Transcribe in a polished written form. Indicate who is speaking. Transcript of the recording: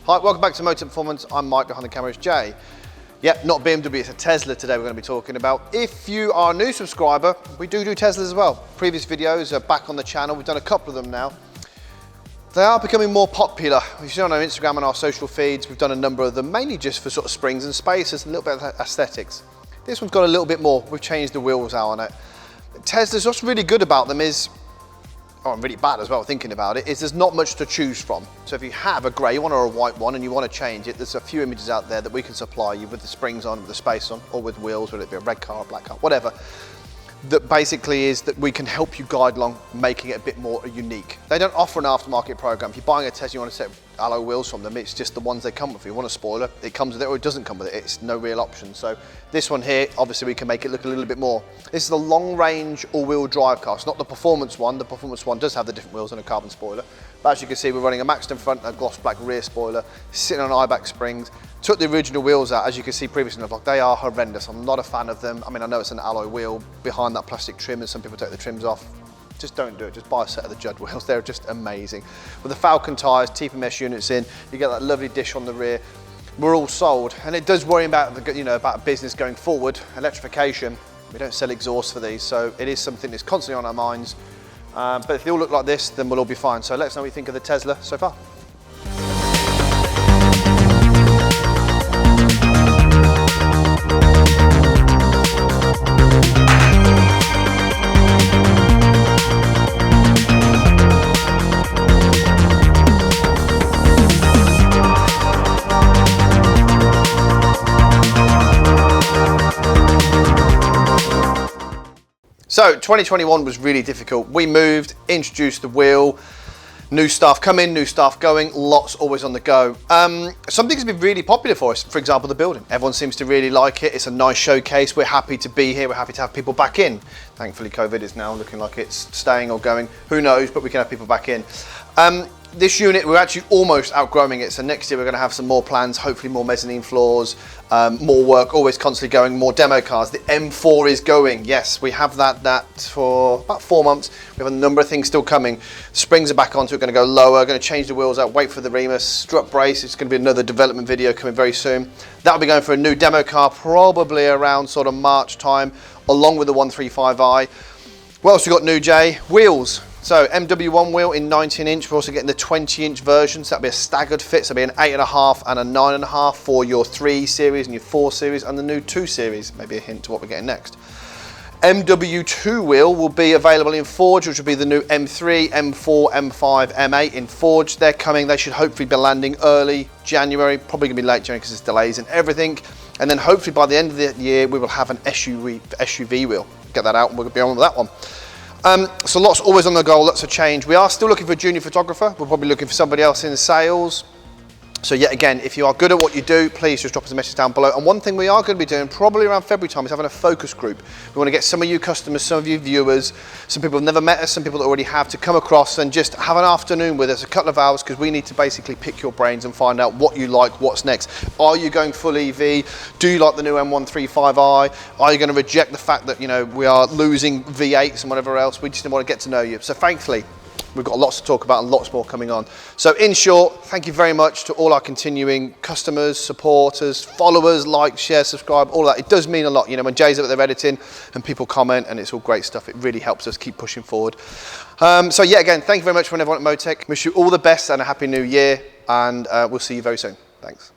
Speaker 1: Hi, welcome back to Motech Performance. I'm Mike, behind the camera is Jay. Yep, not BMW, it's a Tesla today we're going to be talking about. If you are a new subscriber, we do Teslas as well. Previous videos are back on the channel, we've done a couple of them now. They are becoming more popular. We've seen on our Instagram and our social feeds, we've done a number of them, mainly just for sort of springs and spaces, a little bit of aesthetics. This one's got a little bit more, we've changed the wheels out on it. Teslas, what's really good about them is, and really bad as well thinking about it, is there's not much to choose from. So if you have a grey one or a white one and you want to change it, there's a few images out there that we can supply you with the springs on, with the space on, or with wheels, whether it be a red car, a black car, whatever. That basically is that we can help you guide along making it a bit more unique. They don't offer an aftermarket program. If you're buying a Tesla, you want to set alloy wheels from them, it's just the ones they come with. If you want a spoiler, it comes with it or it doesn't come with it. It's no real option. So this one here, obviously we can make it look a little bit more. This is the long range all-wheel drive car. It's not the performance one. The performance one does have the different wheels and a carbon spoiler. But as you can see, we're running a Maxton front and a gloss black rear spoiler, sitting on Eibach springs. Took the original wheels out, as you can see previously in the vlog. They are horrendous. I'm not a fan of them. I mean, I know it's an alloy wheel behind that plastic trim and some people take the trims off. Just don't do it, just buy a set of the Judd wheels. They're just amazing. With the Falcon tyres, TPMS units in, you get that lovely dish on the rear. We're all sold. And it does worry about, about business going forward, electrification. We don't sell exhaust for these, so it is something that's constantly on our minds. But if they all look like this, then we'll all be fine. So let us know what you think of the Tesla so far. So 2021 was really difficult. We moved, introduced the wheel, new staff coming, new staff going, lots always on the go. Something has been really popular for us, for example, the building. Everyone seems to really like it. It's a nice showcase. We're happy to be here. We're happy to have people back in. Thankfully, COVID is now looking like it's staying or going. Who knows, but we can have people back in. This unit, we're actually almost outgrowing it. So next year we're going to have some more plans, hopefully more mezzanine floors, more work, always constantly going, more demo cars. The M4 is going. Yes, we have that for about 4 months. We have a number of things still coming. Springs are back onto it, going to go lower, going to change the wheels out, wait for the Remus, strut brace. It's going to be another development video coming very soon. That'll be going for a new demo car, probably around sort of March time, along with the 135i. What else we got new, Jay? Wheels. So MW1 wheel in 19-inch. We're also getting the 20-inch version. So that'll be a staggered fit. So it'll be an 8.5 and a 9.5 for your 3 series and your 4 series and the new 2 series. Maybe a hint to what we're getting next. MW2 wheel will be available in Forge, which will be the new M3, M4, M5, M8 in Forge. They're coming. They should hopefully be landing early January. Probably going to be late January because there's delays and everything. And then hopefully by the end of the year, we will have an SUV wheel. Get that out and we'll be on with that one. So lots always on the go, lots of change. We are still looking for a junior photographer. We're probably looking for somebody else in sales. So yet again, if you are good at what you do, please just drop us a message down below. And one thing we are going to be doing probably around February time is having a focus group. We want to get some of you customers, some of you viewers, some people who've never met us, some people that already have, to come across and just have an afternoon with us, a couple of hours, because we need to basically pick your brains and find out what you like, what's next. Are you going full EV? Do you like the new M135i? Are you going to reject the fact that, we are losing V8s and whatever else? We just want to get to know you. So thankfully, we've got lots to talk about and lots more coming on. So in short, thank you very much to all our continuing customers, supporters, followers, like, share, subscribe, all that. It does mean a lot. When Jay's up there editing and people comment and it's all great stuff, it really helps us keep pushing forward. So yeah, again, thank you very much from everyone at Motech. Wish you all the best and a happy new year, and we'll see you very soon. Thanks.